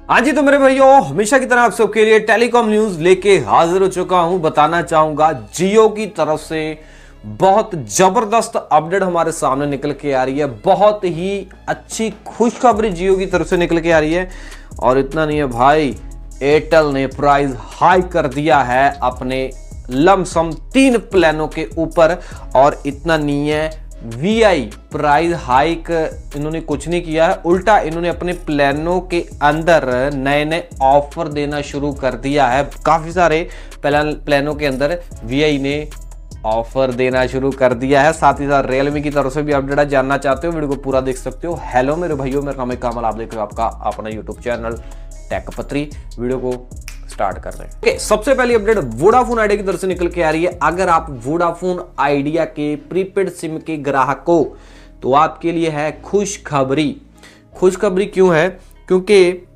हाँ जी, तो मेरे भाइयों हमेशा की तरह आप सबके लिए टेलीकॉम न्यूज लेके हाजिर हो चुका हूं। बताना चाहूंगा जियो की तरफ से बहुत जबरदस्त अपडेट हमारे सामने निकल के आ रही है। बहुत ही अच्छी खुशखबरी जियो की तरफ से निकल के आ रही है। और इतना नहीं है भाई, एयरटेल ने प्राइस हाई कर दिया है अपने लमसम 3 प्लानों के ऊपर। और इतना नहीं है, VI प्राइस हाइक इन्होंने कुछ नहीं किया है, उल्टा इन्होंने अपने प्लानों के अंदर नए नए ऑफर देना शुरू कर दिया है। काफी सारे प्लानों के अंदर VI ने ऑफर देना शुरू कर दिया है। साथ ही साथ रियलमी की तरफ से भी अपडेट है। जानना चाहते हो वीडियो को पूरा देख सकते हो। हेलो मेरे भाइयों, मेरा नाम है कमल, आप देख रहे हो आपका अपना यूट्यूब चैनल टेक पत्री। वीडियो को स्टार्ट कर रहे हैं। ओके, सबसे पहली अपडेट वोडाफोन आइडिया की तरफ से निकल के आ रही है। अगर आप वोडाफोन आइडिया के प्रीपेड सिम के ग्राहक हो तो आपके लिए है खुशखबरी। खुशखबरी क्यों है? क्योंकि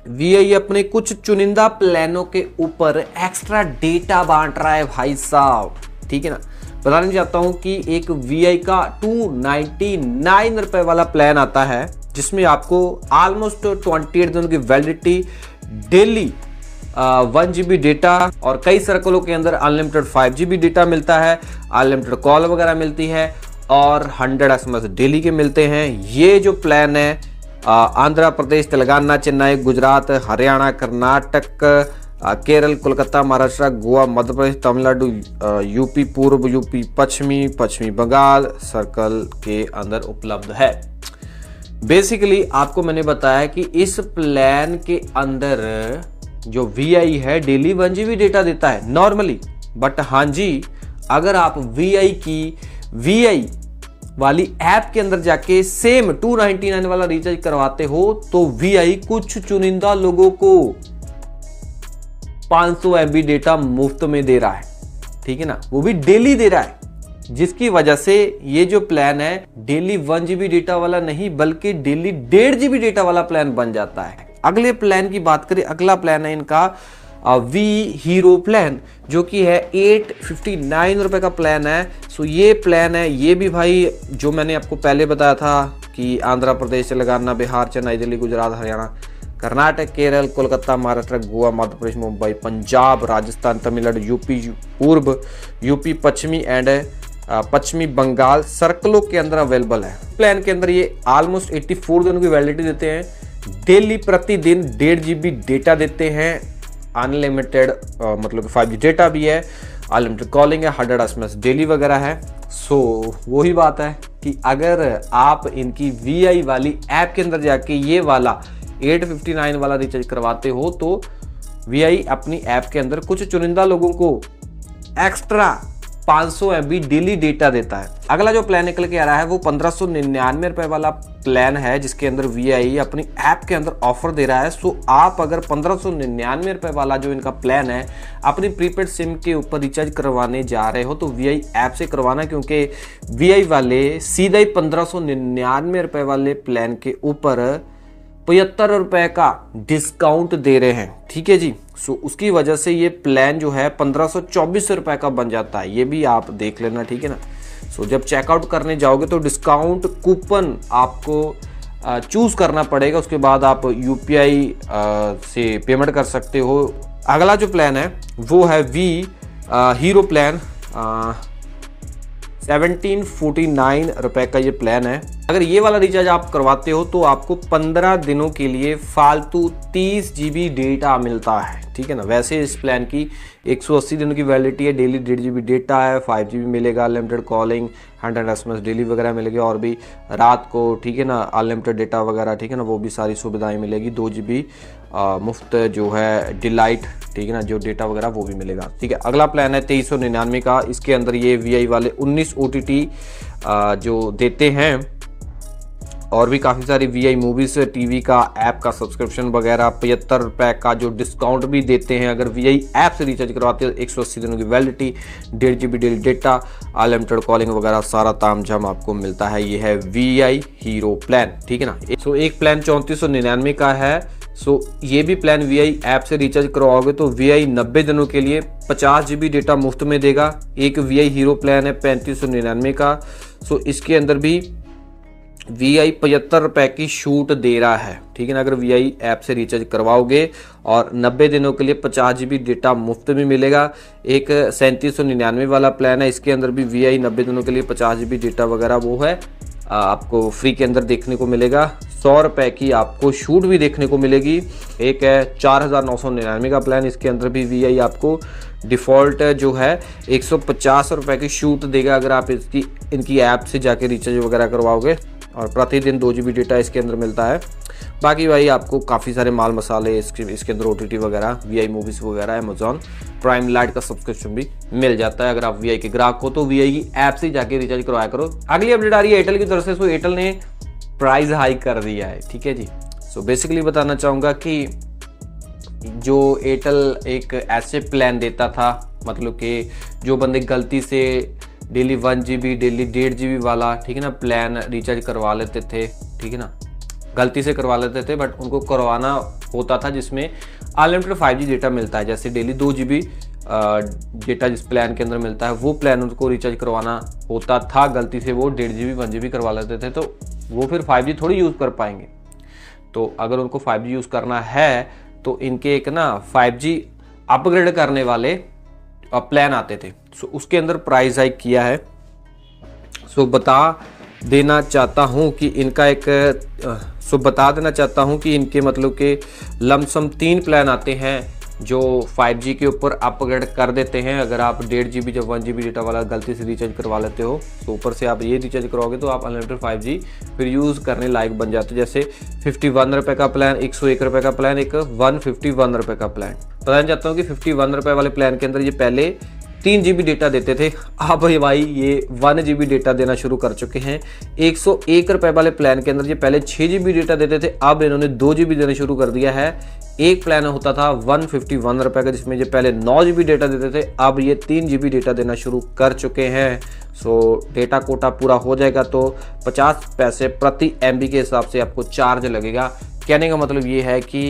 VI अपने कुछ चुनिंदा प्लानों के ऊपर एक्स्ट्रा डेटा बांट रहा है भाई साहब, ठीक है ना। बताना चाहता हूं कि एक VI का 299 रुपए वाला प्लान आता है जिसमें आपको ऑलमोस्ट 28 दिनों की वैलिडिटी, डेली 1 GB डेटा और कई सर्कलों के अंदर अनलिमिटेड 5 GB डेटा मिलता है, अनलिमिटेड कॉल वगैरह मिलती है और 100 SMS डेली के मिलते हैं। ये जो प्लान है आंध्र प्रदेश, तेलंगाना, चेन्नई, गुजरात, हरियाणा, कर्नाटक, केरल, कोलकाता, महाराष्ट्र, गोवा, मध्य प्रदेश, तमिलनाडु, यूपी पूर्व, यूपी पश्चिमी बंगाल सर्कल के अंदर उपलब्ध है। बेसिकली आपको मैंने बताया कि इस प्लान के अंदर जो VI है डेली 1 GB डेटा देता है नॉर्मली। बट हाँ जी, अगर आप VI वाली ऐप के अंदर जाके सेम 299 वाला रिचार्ज करवाते हो तो VI कुछ चुनिंदा लोगों को 500 MB डेटा मुफ्त में दे रहा है, ठीक है ना, वो भी डेली दे रहा है। जिसकी वजह से ये जो प्लान है डेली 1 GB डेटा वाला नहीं बल्कि डेली 1.5 GB डेटा वाला प्लान बन जाता है। अगले प्लान की बात करें, अगला प्लान है इनका V हीरो प्लान, जो कि है 859 रुपए का प्लान है। सो ये प्लान है, ये भी भाई जो मैंने आपको पहले बताया था कि आंध्र प्रदेश, तेलंगाना, बिहार, चेन्नई, दिल्ली, गुजरात, हरियाणा, कर्नाटक, केरल, कोलकाता, महाराष्ट्र, गोवा, मध्य प्रदेश, मुंबई, पंजाब, राजस्थान, तमिलनाडु, यूपी पूर्व, यूपी पश्चिमी एंड पश्चिमी बंगाल सर्कलों के अंदर अवेलेबल है। प्लान के अंदर ये ऑलमोस्ट 84 दिनों की वैलिडिटी देते हैं, डेली प्रतिदिन 1.5 GB डेटा देते हैं, अनलिमिटेड मतलब 5G डेटा भी है, अनलिमिटेड कॉलिंग है, 100 SMS डेली वगैरह है। सो वही बात है कि अगर आप इनकी VI वाली ऐप के अंदर जाके ये वाला 859 वाला रिचार्ज करवाते हो तो VI अपनी ऐप के अंदर कुछ चुनिंदा लोगों को एक्स्ट्रा 500 MB डेली डेटा देता है। अगला जो प्लान निकल के आ रहा है वो 1599 रुपए वाला प्लान है जिसके अंदर VI अपनी ऐप के अंदर ऑफर दे रहा है। सो आप अगर 1599 रुपए वाला जो इनका प्लान है अपनी प्रीपेड सिम के ऊपर रिचार्ज करवाने जा रहे हो तो VI ऐप से करवाना, क्योंकि VI वाले सीधा ही 1599 रुपए वाले प्लान के ऊपर 75 रुपए का डिस्काउंट दे रहे हैं, ठीक है जी। सो उसकी वजह से ये प्लान जो है 1524 रुपए का बन जाता है। ये भी आप देख लेना, ठीक है ना। सो जब चेकआउट करने जाओगे तो डिस्काउंट कूपन आपको चूज करना पड़ेगा, उसके बाद आप UPI से पेमेंट कर सकते हो। अगला जो प्लान है वो है V हीरो प्लान, 1749 रुपए का ये प्लान है। अगर ये वाला रिचार्ज आप करवाते हो तो आपको 15 दिनों के लिए फालतू 30 GB डेटा मिलता है, ठीक है ना। वैसे इस प्लान की 180 दिनों की वैलिडिटी है, डेली 1.5 GB डेटा है, 5 GB मिलेगा, अनलिमिटेड कॉलिंग, 100 SMS डेली वगैरह मिलेगी और भी रात को, ठीक है ना, अनलिमिटेड डेटा वगैरह, ठीक है ना, वो भी सारी सुविधाएं मिलेगी। 2 GB मुफ्त जो है डिलाइट, ठीक है ना, जो डेटा वगैरह वो भी मिलेगा, ठीक है। अगला प्लान है 2399 का। इसके अंदर ये VI वाले 19 OTT जो देते हैं और भी काफ़ी सारी VI मूवीज, टीवी का, ऐप का सब्सक्रिप्शन वगैरह, 75 रुपए का जो डिस्काउंट भी देते हैं अगर VI ऐप से रिचार्ज करवाते हो। 180 दिनों की validity, 1.5 GB daily data, unlimited calling वगैरह सारा तामझाम आपको मिलता है। ये है VI हीरो प्लान, ठीक है ना। सो एक प्लान 3499 का है। सो ये भी प्लान VI ऐप से रिचार्ज करवाओगे तो VI 90 दिनों के लिए 50 GB डेटा मुफ्त में देगा। एक VI हीरो प्लान है 3599 का। सो इसके अंदर भी VI 75 रुपए की छूट दे रहा है, ठीक है ना। अगर VI ऐप से रिचार्ज करवाओगे और 90 दिनों के लिए 50 GB डेटा मुफ्त में मिलेगा। एक 3799 वाला प्लान है, इसके अंदर भी VI 90 दिनों के लिए 50 GB डेटा वगैरह वो है आपको फ्री के अंदर देखने को मिलेगा। 100 रुपए की आपको छूट भी देखने को मिलेगी। एक है 4999 का प्लान, इसके अंदर भी VI आपको डिफ़ॉल्ट जो है 150 रुपए की छूट देगा अगर आप इनकी ऐप से जाके रिचार्ज वगैरह करवाओगे, और प्रतिदिन 2 GB डेटा इसके अंदर मिलता है। बाकी भाई आपको काफ़ी सारे माल मसाले इसके अंदर OTT वगैरह, VI मूवीज़ वगैरह, अमेजॉन प्राइम लाइट का सब्सक्रिप्शन भी मिल जाता है। अगर आप VI के ग्राहक हो तो VI की ऐप से जाके रिचार्ज करवाया करो। अगली अपडेट आ रही है एयरटेल की तरफ से। सो एयरटेल ने प्राइस हाइक कर दिया है, ठीक है जी। सो बेसिकली बताना चाहूँगा कि जो एयरटेल एक ऐसे प्लान देता था, मतलब कि जो बंदे गलती से डेली 1 GB डेली 1.5 GB वाला, ठीक है ना, प्लान रिचार्ज करवा लेते थे, ठीक है ना, गलती से करवा लेते थे, बट उनको करवाना होता था जिसमें अनलिमिटेड 5G डेटा मिलता है। जैसे डेली 2 GB डेटा जिस प्लान के अंदर मिलता है वो प्लान उनको रिचार्ज करवाना होता था। गलती से वो 1.5 GB 1 GB करवा लेते थे, तो वो फिर 5G थोड़ी यूज़ कर पाएंगे। तो अगर उनको 5G यूज़ करना है तो इनके एक ना 5G अपग्रेड करने वाले प्लान आते थे। सो उसके अंदर प्राइस हाइक किया है। सो बता देना चाहता हूँ कि इनके मतलब के लमसम 3 प्लान आते हैं जो 5G के ऊपर अपग्रेड कर देते हैं। अगर आप 1.5 GB जब 1 GB डेटा वाला गलती से रिचार्ज करवा लेते हो तो ऊपर से आप ये रिचार्ज करवाओगे तो आप अनलिमिटेड 5G फिर यूज़ करने लायक बन जाते हो। जैसे 51 रुपये का प्लान, 101 रुपये का प्लान, एक 151 रुपये का प्लान। बताना चाहता हूँ कि 51 रुपये वाले प्लान के अंदर ये पहले 3 GB डेटा देते थे, अब भाई ये 1 GB डेटा देना शुरू कर चुके हैं। 101 रुपये वाले प्लान के अंदर ये पहले 6 GB डेटा देते थे, अब इन्होंने 2 GB देना शुरू कर दिया है। एक प्लान होता था 151 रुपये का जिसमें ये पहले 9 GB डेटा देते थे, अब ये 3 GB डेटा देना शुरू कर चुके हैं। सो डेटा कोटा पूरा हो जाएगा तो 50 पैसे प्रति MB के हिसाब से आपको चार्ज लगेगा। कहने का मतलब ये है कि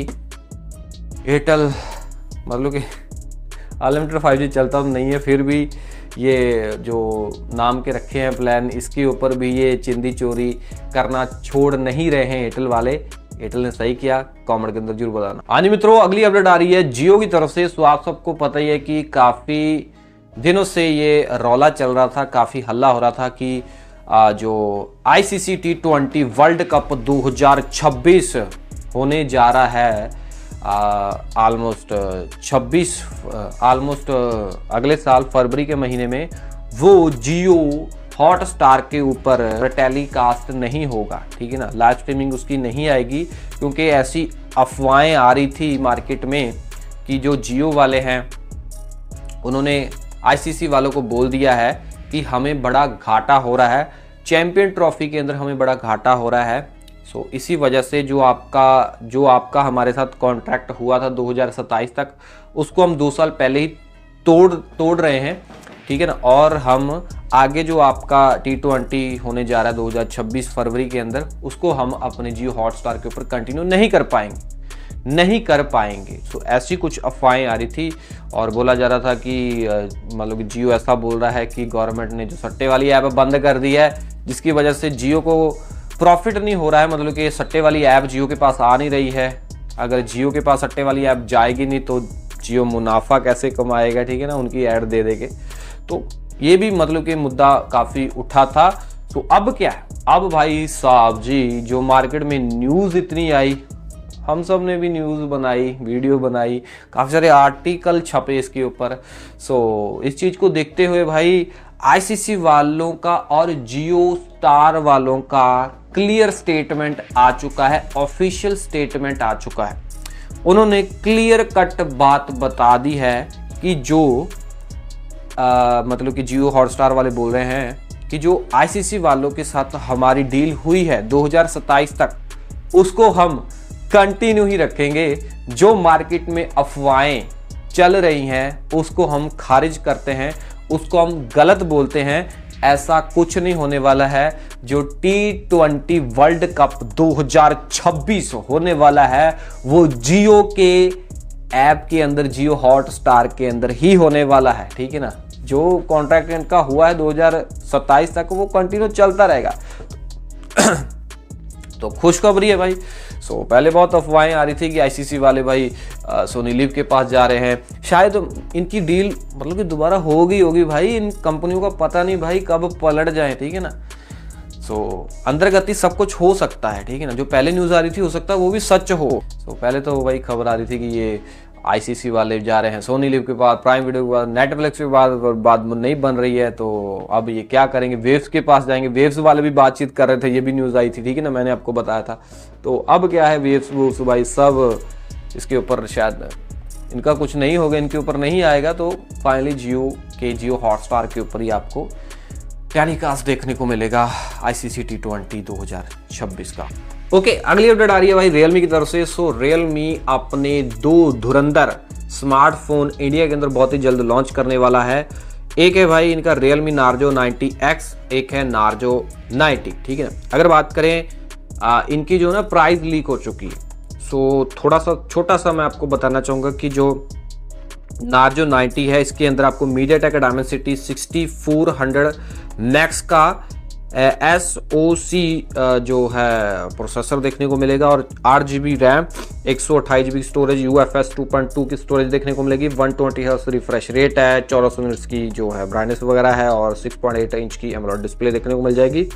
एयरटेल मतलब कि अनलिमिटेड 5G चलता तो नहीं है, फिर भी ये जो नाम के रखे हैं प्लान, इसके ऊपर भी ये चिंदी चोरी करना छोड़ नहीं रहे हैं एयरटेल वाले। एयरटेल ने सही किया, कमेंट के अंदर जरूर बताना। हाँ जी मित्रों, अगली अपडेट आ रही है जियो की तरफ से। सो आप सबको पता ही है कि काफ़ी दिनों से ये रौला चल रहा था, काफ़ी हल्ला हो रहा था कि जो ICC T20 वर्ल्ड कप 2026 होने जा रहा है ऑलमोस्ट अगले साल फरवरी के महीने में, वो जियो हॉटस्टार के ऊपर टेलीकास्ट नहीं होगा, ठीक है ना। लाइव स्ट्रीमिंग उसकी नहीं आएगी, क्योंकि ऐसी अफवाहें आ रही थी मार्केट में कि जो जियो वाले हैं उन्होंने ICC वालों को बोल दिया है कि हमें बड़ा घाटा हो रहा है, चैंपियन ट्रॉफी के अंदर हमें बड़ा घाटा हो रहा है। सो इसी वजह से जो आपका हमारे साथ कॉन्ट्रैक्ट हुआ था 2027 तक, उसको हम 2 साल पहले ही तोड़ रहे हैं, ठीक है ना। और हम आगे जो आपका T20 होने जा रहा है 2026 फरवरी के अंदर, उसको हम अपने जियो हॉटस्टार के ऊपर कंटिन्यू नहीं कर पाएंगे। सो ऐसी कुछ अफवाहें आ रही थी और बोला जा रहा था कि मतलब जियो ऐसा बोल रहा है कि गवर्नमेंट ने जो सट्टे वाली ऐप बंद कर दी है, जिसकी वजह से जियो को प्रॉफिट नहीं हो रहा है, मतलब कि सट्टे वाली ऐप जियो के पास आ नहीं रही है। अगर जियो के पास सट्टे वाली ऐप जाएगी नहीं तो जियो मुनाफा कैसे कमाएगा, ठीक है ना, उनकी ऐड दे देंगे। तो ये भी मतलब कि मुद्दा काफ़ी उठा था। तो अब क्या है, अब भाई साहब जी जो मार्केट में न्यूज़ इतनी आई, हम सब ने भी न्यूज़ बनाई, वीडियो बनाई, काफ़ी सारे आर्टिकल छपे इसके ऊपर। सो इस चीज़ को देखते हुए भाई ICC वालों का और जियो स्टार वालों का क्लियर स्टेटमेंट आ चुका है, ऑफिशियल स्टेटमेंट आ चुका है। उन्होंने क्लियर कट बात बता दी है कि जो मतलब कि जियो हॉटस्टार वाले बोल रहे हैं कि जो ICC वालों के साथ हमारी डील हुई है 2027 तक, उसको हम कंटिन्यू ही रखेंगे। जो मार्केट में अफवाहें चल रही हैं उसको हम खारिज करते हैं, उसको हम गलत बोलते हैं। ऐसा कुछ नहीं होने वाला है। जो T20 वर्ल्ड कप 2026 होने वाला है वो जियो के ऐप के अंदर, जियो हॉटस्टार के अंदर ही होने वाला है, ठीक है ना। जो कॉन्ट्रैक्ट इनका हुआ है 2027 तक वो कंटिन्यू चलता रहेगा। तो खुशखबरी है भाई। सो पहले बहुत अफवाहें आ रही थी कि आईसीसी वाले भाई सोनी लिव के पास जा रहे हैं, शायद इनकी डील मतलब कि दोबारा होगी भाई। इन कंपनियों का पता नहीं भाई कब पलट जाए, ठीक है ना। सो अंतर्गति सब कुछ हो सकता है, ठीक है ना। जो पहले न्यूज़ आ रही थी हो सकता है वो भी सच हो। सो पहले तो भाई खबर आ रही थी कि ये आईसीसी वाले जा रहे हैं सोनी लिव के पास, प्राइम वीडियो के पास, नेटफ्लिक्स के पास, बाद में नहीं बन रही है तो अब ये क्या करेंगे, वेव्स के पास जाएंगे। वेव्स वाले भी बातचीत कर रहे थे, ये भी न्यूज़ आई थी, ठीक है ना, मैंने आपको बताया था। तो अब क्या है, वेव्स भाई सब इसके ऊपर शायद इनका कुछ नहीं होगा, इनके ऊपर नहीं आएगा। तो फाइनली जियो हॉटस्टार के ऊपर ही आपको टेलीकास्ट देखने को मिलेगा आईसीसी T20 2026 का। ओके, अगली अपडेट आ रही है भाई रियलमी की तरफ से। सो रियलमी अपने 2 धुरंधर स्मार्टफोन इंडिया के अंदर बहुत ही जल्द लॉन्च करने वाला है। एक है भाई इनका रियलमी नार्जो 90X, एक है नार्जो 90, ठीक है ना। अगर बात करें इनकी जो ना प्राइस लीक हो चुकी है। सो थोड़ा सा छोटा सा मैं आपको बताना चाहूँगा कि जो नार्जो 90 है इसके अंदर आपको मीडियाटेक डायमेंसिटी 6400 मैक्स का SoC जो है प्रोसेसर देखने को मिलेगा, और 8GB RAM, 128GB storage, UFS 2.2 की स्टोरेज देखने को मिलेगी। 120 हर्ट्ज रिफ्रेश रेट है, 1400 निट्स की जो है ब्राइटनेस वगैरह है, और 6.8 इंच की एमोलेड डिस्प्ले देखने को मिल जाएगी।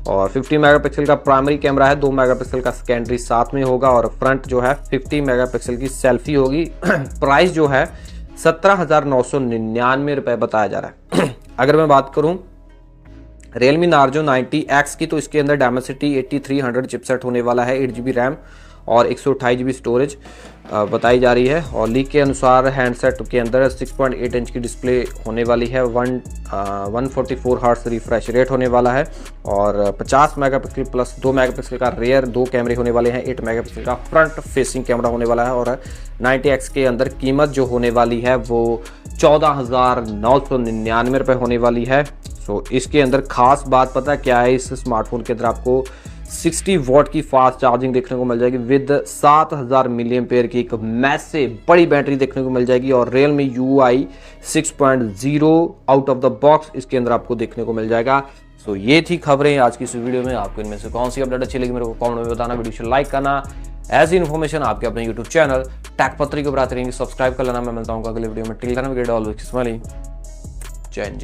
और 50 मेगापिक्सल का प्राइमरी कैमरा है, 2 मेगापिक्सल का सेकेंडरी साथ में होगा, और फ्रंट जो है 50 मेगापिक्सल की सेल्फी होगी। प्राइस जो है 17,999 रुपये बताया जा रहा है। अगर मैं बात करूं रियलमी नार्जो 90X की, तो इसके अंदर डायमेंसिटी 8300 चिपसेट होने वाला है, 8GB रैम और 128GB स्टोरेज बताई जा रही है। और लीक के अनुसार हैंडसेट के अंदर 6.8 इंच की डिस्प्ले होने वाली है, 144 हर्ट्ज रिफ्रेश रेट होने वाला है, और 50 मेगापिक्सल प्लस 2 मेगापिक्सल का रेयर 2 कैमरे होने वाले हैं, 8 मेगापिक्सल का फ्रंट फेसिंग कैमरा होने वाला है। और 90X के अंदर कीमत जो होने वाली है वो 14,999 रुपये होने वाली है। सो इसके अंदर खास बात पता क्या है, इस स्मार्टफोन के अंदर आपको 60 वॉट की फास्ट चार्जिंग देखने को मिल जाएगी विद 7000 मिली एम्पेयर की एक मैसिव बड़ी बैटरी देखने को मिल जाएगी, और Realme UI 6.0 out of the box इसके अंदर आपको देखने को मिल जाएगा। सो ये थी खबरें आज की इस वीडियो में। आपको इनमें से कौन सी अपडेट अच्छी लगी मेरे को कमेंट में बताना, वीडियो को लाइक करना। ऐसी इन्फॉर्मेशन आपके अपने यूट्यूब चैनल टेक पत्री को बनाते रहेंगे, सब्सक्राइब कर लेना। मैं मिलता हूँ अगले वीडियो में। Till then we get always smiling. जय हिंद।